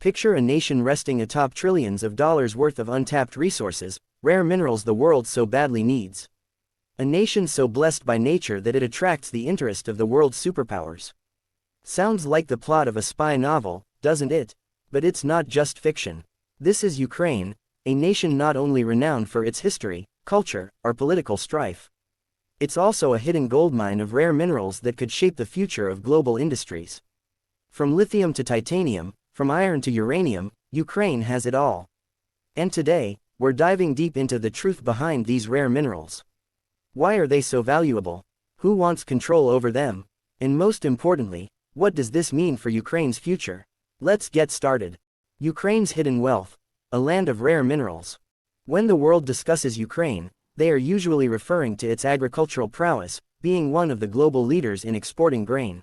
Picture a nation resting atop trillions of dollars worth of untapped resources, rare minerals the world so badly needs. A nation so blessed by nature that it attracts the interest of the world's superpowers. Sounds like the plot of a spy novel, doesn't it? But it's not just fiction. This is Ukraine, a nation not only renowned for its history, culture, or political strife. It's also a hidden goldmine of rare minerals that could shape the future of global industries. From lithium to titanium, from iron to uranium, Ukraine has it all. And today, we're diving deep into the truth behind these rare minerals. Why are they so valuable? Who wants control over them? And most importantly, what does this mean for Ukraine's future? Let's get started. Ukraine's hidden wealth, a land of rare minerals. When the world discusses Ukraine, they are usually referring to its agricultural prowess, being one of the global leaders in exporting grain.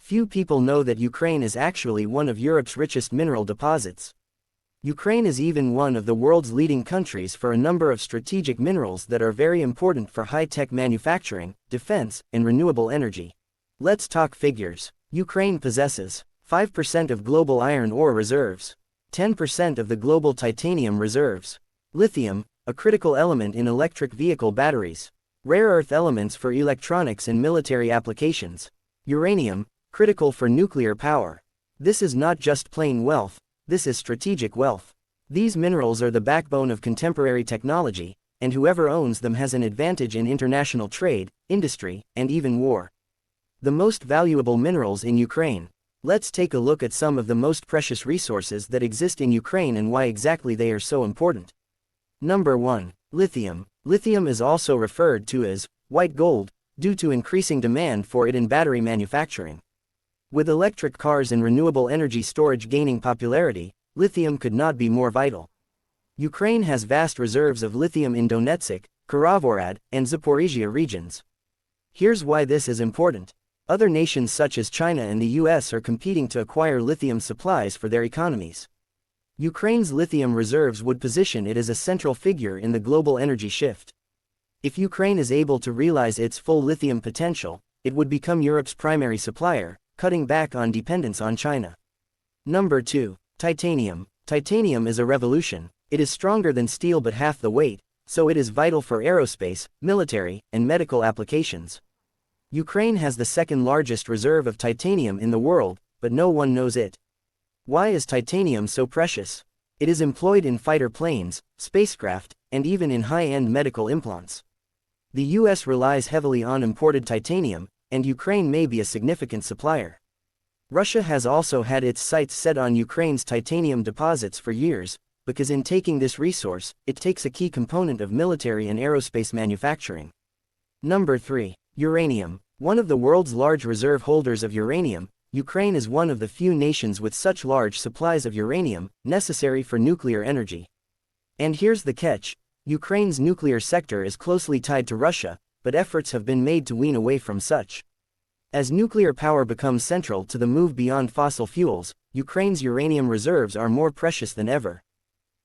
Few people know that Ukraine is actually one of Europe's richest mineral deposits. Ukraine is even one of the world's leading countries for a number of strategic minerals that are very important for high-tech manufacturing, defense, and renewable energy. Let's talk figures. Ukraine possesses 5% of global iron ore reserves, 10% of the global titanium reserves, lithium, a critical element in electric vehicle batteries, rare earth elements for electronics and military applications, uranium, critical for nuclear power. This is not just plain wealth, this is strategic wealth. These minerals are the backbone of contemporary technology, and whoever owns them has an advantage in international trade, industry, and even war. The most valuable minerals in Ukraine. Let's take a look at some of the most precious resources that exist in Ukraine and why exactly they are so important. Number 1. Lithium. Lithium is also referred to as white gold, due to increasing demand for it in battery manufacturing. With electric cars and renewable energy storage gaining popularity, lithium could not be more vital. Ukraine has vast reserves of lithium in Donetsk, Karavorad, and Zaporizhia regions. Here's why this is important. Other nations such as China and the US are competing to acquire lithium supplies for their economies. Ukraine's lithium reserves would position it as a central figure in the global energy shift. If Ukraine is able to realize its full lithium potential, it would become Europe's primary supplier, cutting back on dependence on China. Number 2. Titanium. Titanium is a revolution. It is stronger than steel but half the weight, so it is vital for aerospace, military, and medical applications. Ukraine has the second largest reserve of titanium in the world, but no one knows it. Why is titanium so precious? It is employed in fighter planes, spacecraft, and even in high-end medical implants. The US relies heavily on imported titanium, and Ukraine may be a significant supplier. Russia has also had its sights set on Ukraine's titanium deposits for years, because in taking this resource, it takes a key component of military and aerospace manufacturing. Number 3. Uranium. One of the world's large reserve holders of uranium, Ukraine is one of the few nations with such large supplies of uranium, necessary for nuclear energy. And here's the catch. Ukraine's nuclear sector is closely tied to Russia, but efforts have been made to wean away from such. As nuclear power becomes central to the move beyond fossil fuels, Ukraine's uranium reserves are more precious than ever.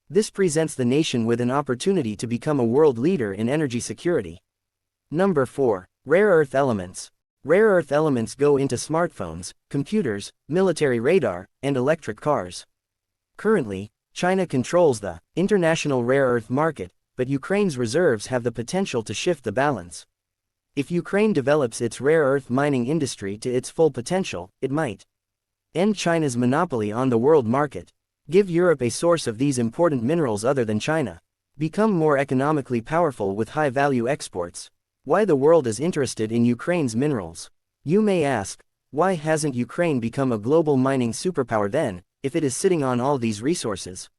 This presents the nation with an opportunity to become a world leader in energy security. Number 4. Rare earth elements. Rare earth elements go into smartphones, computers, military radar, and electric cars. Currently, China controls the international rare earth market, but Ukraine's reserves have the potential to shift the balance. If Ukraine develops its rare earth mining industry to its full potential, it might end China's monopoly on the world market, give Europe a source of these important minerals other than China, become more economically powerful with high-value exports. Why the world is interested in Ukraine's minerals? You may ask, why hasn't Ukraine become a global mining superpower then, if it is sitting on all these resources?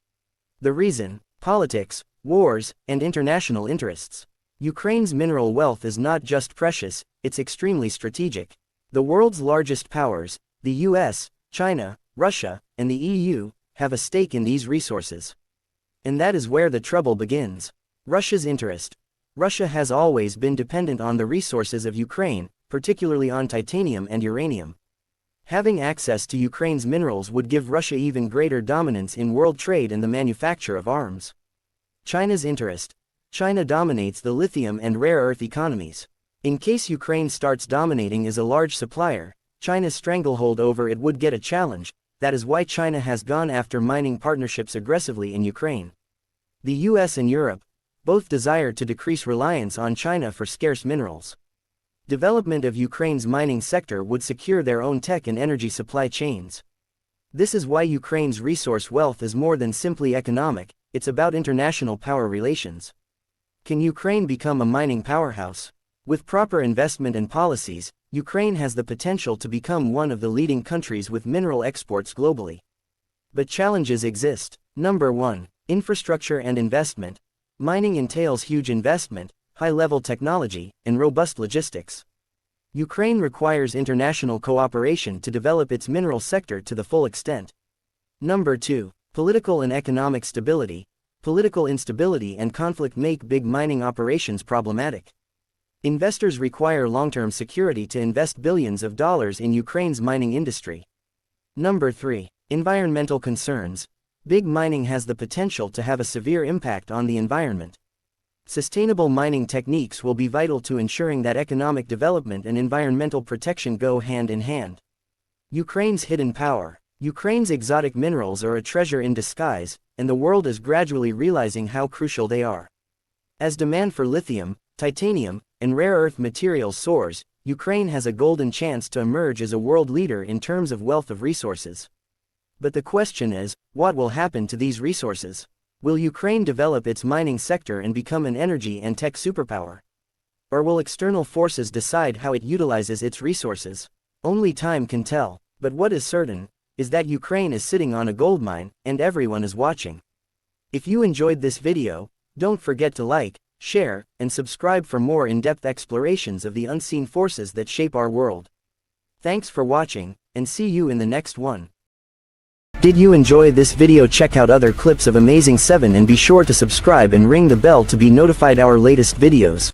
The reason: politics, wars, and international interests. Ukraine's mineral wealth is not just precious, it's extremely strategic. The world's largest powers, the US, China, Russia, and the EU, have a stake in these resources. And that is where the trouble begins. Russia's interest. Russia has always been dependent on the resources of Ukraine, particularly on titanium and uranium. Having access to Ukraine's minerals would give Russia even greater dominance in world trade and the manufacture of arms. China's interest. China dominates the lithium and rare earth economies. In case Ukraine starts dominating as a large supplier, China's stranglehold over it would get a challenge, that is why China has gone after mining partnerships aggressively in Ukraine. The US and Europe both desire to decrease reliance on China for scarce minerals. Development of Ukraine's mining sector would secure their own tech and energy supply chains. This is why Ukraine's resource wealth is more than simply economic, it's about international power relations. Can Ukraine become a mining powerhouse? With proper investment and policies, Ukraine has the potential to become one of the leading countries with mineral exports globally. But challenges exist. Number 1. Infrastructure and investment. Mining entails huge investment, high-level technology, and robust logistics. Ukraine requires international cooperation to develop its mineral sector to the full extent. Number 2. Political and economic stability. Political instability and conflict make big mining operations problematic. Investors require long-term security to invest billions of dollars in Ukraine's mining industry. Number 3. Environmental concerns. Big mining has the potential to have a severe impact on the environment. Sustainable mining techniques will be vital to ensuring that economic development and environmental protection go hand in hand. Ukraine's hidden power. Ukraine's exotic minerals are a treasure in disguise, and the world is gradually realizing how crucial they are. As demand for lithium, titanium, and rare earth materials soars, Ukraine has a golden chance to emerge as a world leader in terms of wealth of resources. But the question is, what will happen to these resources? Will Ukraine develop its mining sector and become an energy and tech superpower? Or will external forces decide how it utilizes its resources? Only time can tell, but what is certain is that Ukraine is sitting on a goldmine, and everyone is watching. If you enjoyed this video, don't forget to like, share, and subscribe for more in-depth explorations of the unseen forces that shape our world. Thanks for watching, and see you in the next one. Did you enjoy this video? Check out other clips of Amazing 7 and be sure to subscribe and ring the bell to be notified our latest videos.